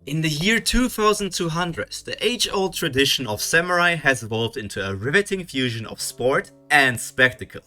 In the year 2200, the age-old tradition of samurai has evolved into a riveting fusion of sport and spectacle.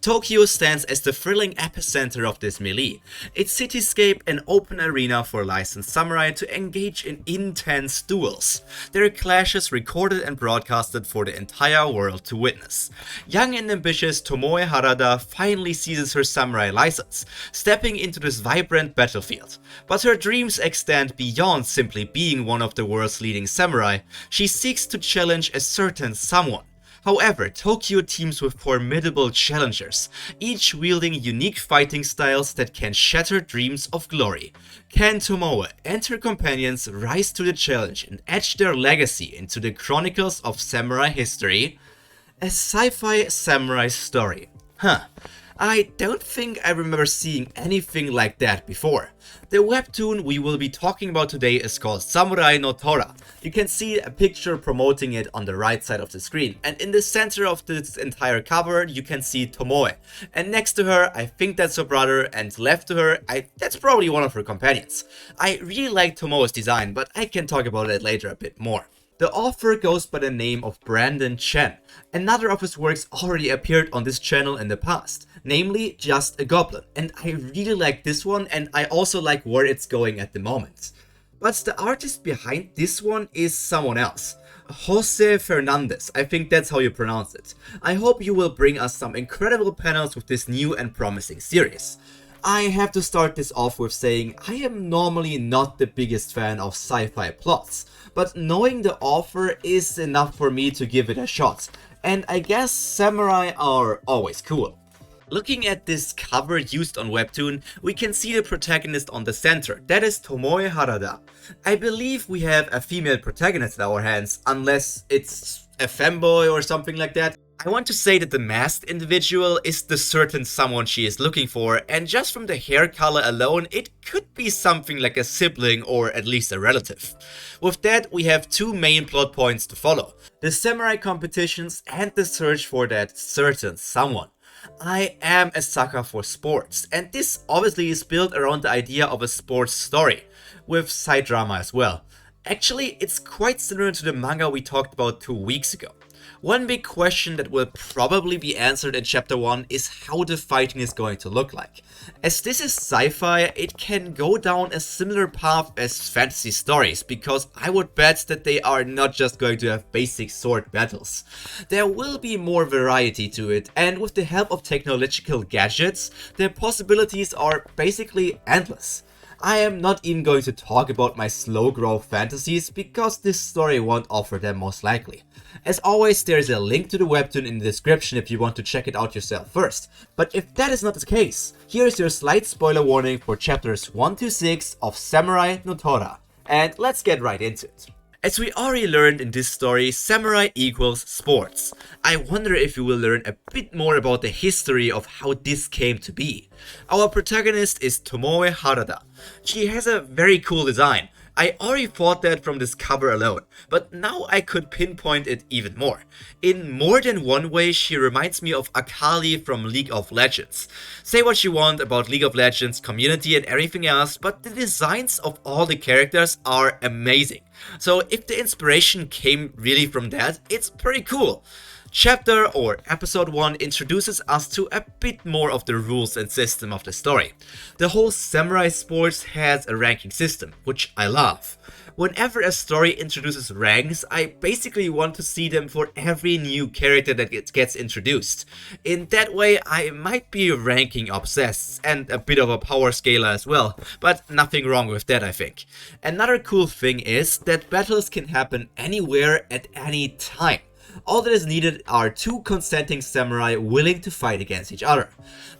Tokyo stands as the thrilling epicenter of this melee, its cityscape an open arena for licensed samurai to engage in intense duels, their clashes recorded and broadcasted for the entire world to witness. Young and ambitious Tomoe Harada finally seizes her samurai license, stepping into this vibrant battlefield. But her dreams extend beyond simply being one of the world's leading samurai. She seeks to challenge a certain someone. However, Tokyo teams with formidable challengers, each wielding unique fighting styles that can shatter dreams of glory. Can Tomoe and her companions rise to the challenge and etch their legacy into the chronicles of samurai history? A sci-fi samurai story. I don't think I remember seeing anything like that before. The webtoon we will be talking about today is called Samurai no Tora. You can see a picture promoting it on the right side of the screen, and in the center of this entire cover you can see Tomoe. And next to her, I think that's her brother, and left to her, that's probably one of her companions. I really like Tomoe's design, but I can talk about it later a bit more. The author goes by the name of Brandon Chen. Another of his works already appeared on this channel in the past, namely Just a Goblin, and I really like this one, and I also like where it's going at the moment. But the artist behind this one is someone else. Jose Fernandez, I think that's how you pronounce it. I hope you will bring us some incredible panels with this new and promising series. I have to start this off with saying I am normally not the biggest fan of sci-fi plots, but knowing the author is enough for me to give it a shot, and I guess samurai are always cool. Looking at this cover used on Webtoon, we can see the protagonist on the center, that is Tomoe Harada. I believe we have a female protagonist at our hands, unless it's a femboy or something like that. I want to say that the masked individual is the certain someone she is looking for, and just from the hair color alone, it could be something like a sibling or at least a relative. With that, we have two main plot points to follow: the samurai competitions and the search for that certain someone. I am a sucker for sports, and this obviously is built around the idea of a sports story, with side drama as well. Actually, it's quite similar to the manga we talked about 2 weeks ago. One big question that will probably be answered in chapter 1 is how the fighting is going to look like. As this is sci-fi, it can go down a similar path as fantasy stories, because I would bet that they are not just going to have basic sword battles. There will be more variety to it, and with the help of technological gadgets, the possibilities are basically endless. I am not even going to talk about my slow growth fantasies, because this story won't offer them most likely. As always, there is a link to the webtoon in the description if you want to check it out yourself first. But if that is not the case, here is your slight spoiler warning for chapters 1 to 6 of Samurai no Tora. And let's get right into it. As we already learned in this story, samurai equals sports. I wonder if we will learn a bit more about the history of how this came to be. Our protagonist is Tomoe Harada. She has a very cool design. I already thought that from this cover alone, but now I could pinpoint it even more. In more than one way, she reminds me of Akali from League of Legends. Say what you want about League of Legends community and everything else, but the designs of all the characters are amazing. So if the inspiration came really from that, it's pretty cool. Chapter or episode 1 introduces us to a bit more of the rules and system of the story. The whole samurai sports has a ranking system, which I love. Whenever a story introduces ranks, I basically want to see them for every new character that gets introduced. In that way, I might be ranking obsessed and a bit of a power scaler as well, but nothing wrong with that, I think. Another cool thing is that battles can happen anywhere at any time. All that is needed are two consenting samurai willing to fight against each other.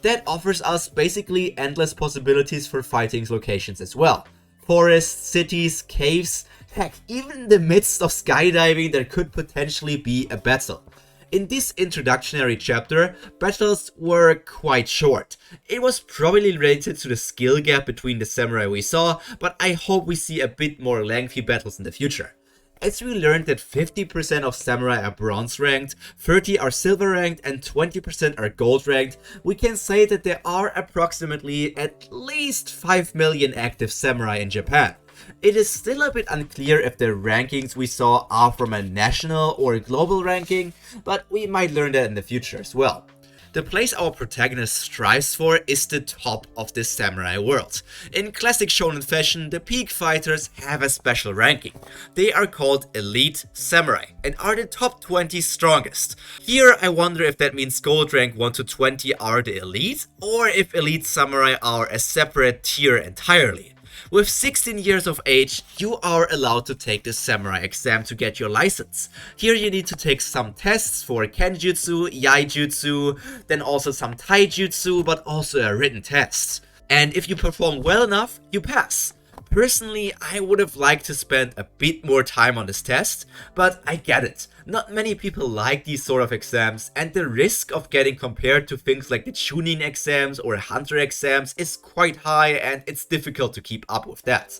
That offers us basically endless possibilities for fighting locations as well. Forests, cities, caves, heck, even in the midst of skydiving there could potentially be a battle. In this introductory chapter, battles were quite short. It was probably related to the skill gap between the samurai we saw, but I hope we see a bit more lengthy battles in the future. As we learned that 50% of samurai are bronze ranked, 30% are silver ranked, and 20% are gold ranked, we can say that there are approximately at least 5 million active samurai in Japan. It is still a bit unclear if the rankings we saw are from a national or global ranking, but we might learn that in the future as well. The place our protagonist strives for is the top of the samurai world. In classic shonen fashion, the peak fighters have a special ranking. They are called Elite Samurai and are the top 20 strongest. Here I wonder if that means gold rank 1 to 20 are the elite, or if Elite Samurai are a separate tier entirely. With 16 years of age, you are allowed to take the samurai exam to get your license. Here you need to take some tests for kenjutsu, yaijutsu, then also some taijutsu, but also a written test. And if you perform well enough, you pass. Personally, I would have liked to spend a bit more time on this test, but I get it. Not many people like these sort of exams, and the risk of getting compared to things like the Chunin exams or Hunter exams is quite high, and it's difficult to keep up with that.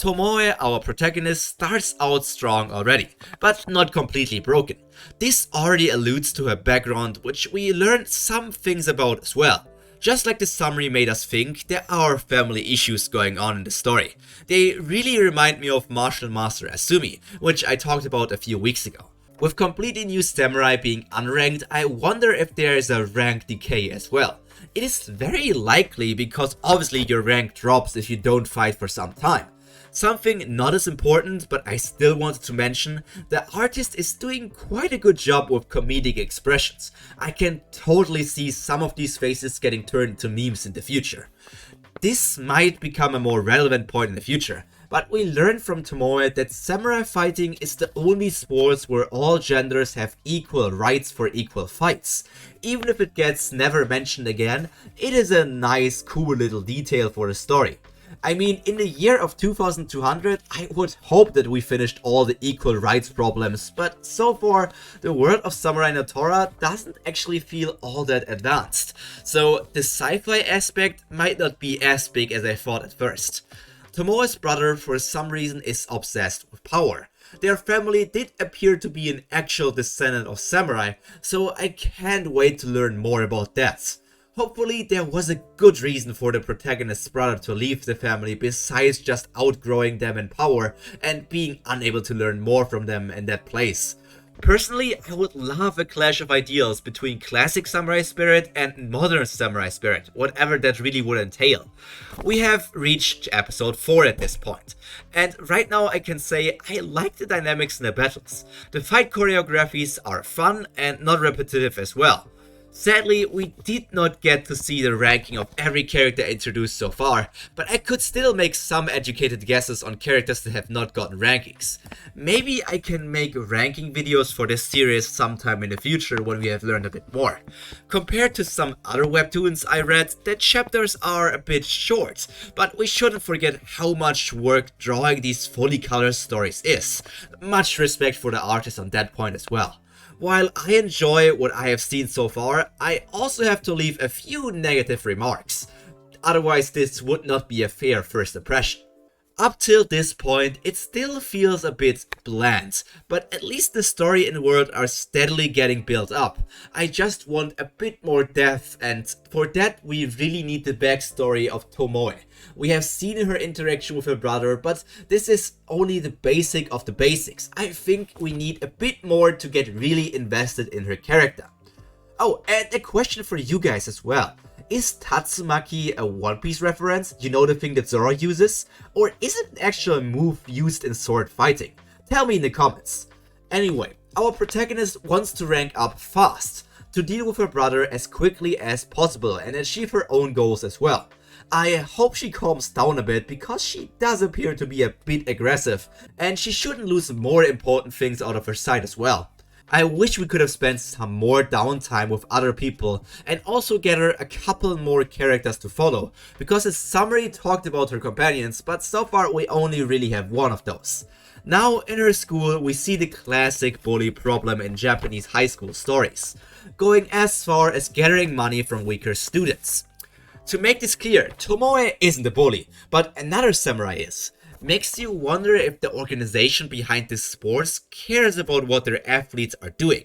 Tomoe, our protagonist, starts out strong already, but not completely broken. This already alludes to her background, which we learned some things about as well. Just like the summary made us think, there are family issues going on in the story. They really remind me of Martial Master Asumi, which I talked about a few weeks ago. With completely new samurai being unranked, I wonder if there is a rank decay as well. It is very likely because obviously your rank drops if you don't fight for some time. Something not as important, but I still wanted to mention, the artist is doing quite a good job with comedic expressions. I can totally see some of these faces getting turned into memes in the future. This might become a more relevant point in the future, but we learned from Tomoe that samurai fighting is the only sports where all genders have equal rights for equal fights. Even if it gets never mentioned again, it is a nice, cool little detail for the story. I mean, in the year of 2200, I would hope that we finished all the equal rights problems, but so far, the world of Samurai no Tora doesn't actually feel all that advanced. So the sci-fi aspect might not be as big as I thought at first. Tomoe's brother, for some reason, is obsessed with power. Their family did appear to be an actual descendant of samurai, so I can't wait to learn more about that. Hopefully there was a good reason for the protagonist's brother to leave the family besides just outgrowing them in power and being unable to learn more from them in that place. Personally, I would love a clash of ideals between classic samurai spirit and modern samurai spirit, whatever that really would entail. We have reached episode 4 at this point, and right now I can say I like the dynamics in the battles. The fight choreographies are fun and not repetitive as well. Sadly, we did not get to see the ranking of every character introduced so far, but I could still make some educated guesses on characters that have not gotten rankings. Maybe I can make ranking videos for this series sometime in the future when we have learned a bit more. Compared to some other webtoons I read, the chapters are a bit short, but we shouldn't forget how much work drawing these fully colored stories is. Much respect for the artist on that point as well. While I enjoy what I have seen so far, I also have to leave a few negative remarks. Otherwise, this would not be a fair first impression. Up till this point, it still feels a bit bland, but at least the story and world are steadily getting built up. I just want a bit more depth, and for that we really need the backstory of Tomoe. We have seen her interaction with her brother, but this is only the basic of the basics. I think we need a bit more to get really invested in her character. Oh, and a question for you guys as well. Is Tatsumaki a One Piece reference? You know, the thing that Zoro uses? Or is it an actual move used in sword fighting? Tell me in the comments. Anyway, our protagonist wants to rank up fast, to deal with her brother as quickly as possible and achieve her own goals as well. I hope she calms down a bit because she does appear to be a bit aggressive, and she shouldn't lose more important things out of her sight as well. I wish we could have spent some more downtime with other people and also get her a couple more characters to follow, because the summary talked about her companions, but so far we only really have one of those. Now in her school we see the classic bully problem in Japanese high school stories, going as far as gathering money from weaker students. To make this clear, Tomoe isn't a bully, but another samurai is. Makes you wonder if the organization behind this sports cares about what their athletes are doing.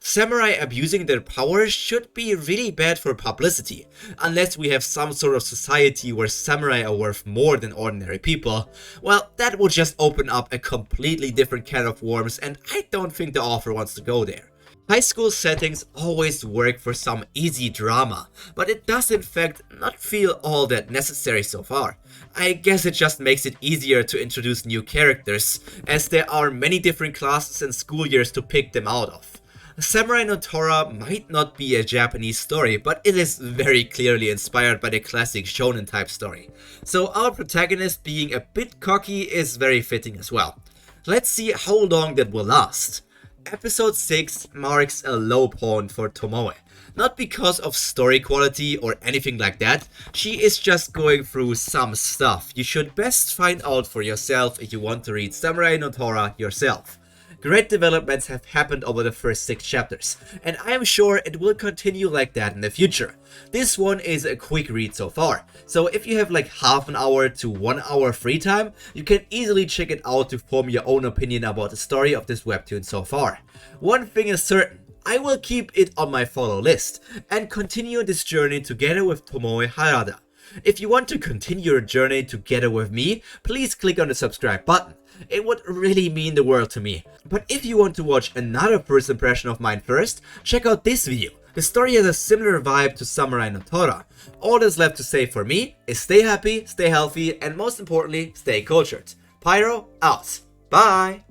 Samurai abusing their powers should be really bad for publicity, unless we have some sort of society where samurai are worth more than ordinary people. Well, that would just open up a completely different can of worms, and I don't think the author wants to go there. High school settings always work for some easy drama, but it does in fact not feel all that necessary so far. I guess it just makes it easier to introduce new characters, as there are many different classes and school years to pick them out of. Samurai no Tora might not be a Japanese story, but it is very clearly inspired by the classic shonen type story. So our protagonist being a bit cocky is very fitting as well. Let's see how long that will last. Episode 6 marks a low point for Tomoe. Not because of story quality or anything like that, she is just going through some stuff you should best find out for yourself if you want to read Samurai no Tora yourself. Great developments have happened over the first 6 chapters, and I am sure it will continue like that in the future. This one is a quick read so far, so if you have like half an hour to 1 hour free time, you can easily check it out to form your own opinion about the story of this webtoon so far. One thing is certain, I will keep it on my follow list, and continue this journey together with Tomoe Harada. If you want to continue your journey together with me, please click on the subscribe button. It would really mean the world to me. But if you want to watch another first impression of mine first, check out this video. The story has a similar vibe to Samurai no Tora. All that's left to say for me is stay happy, stay healthy, and most importantly, stay cultured. Pyro out. Bye!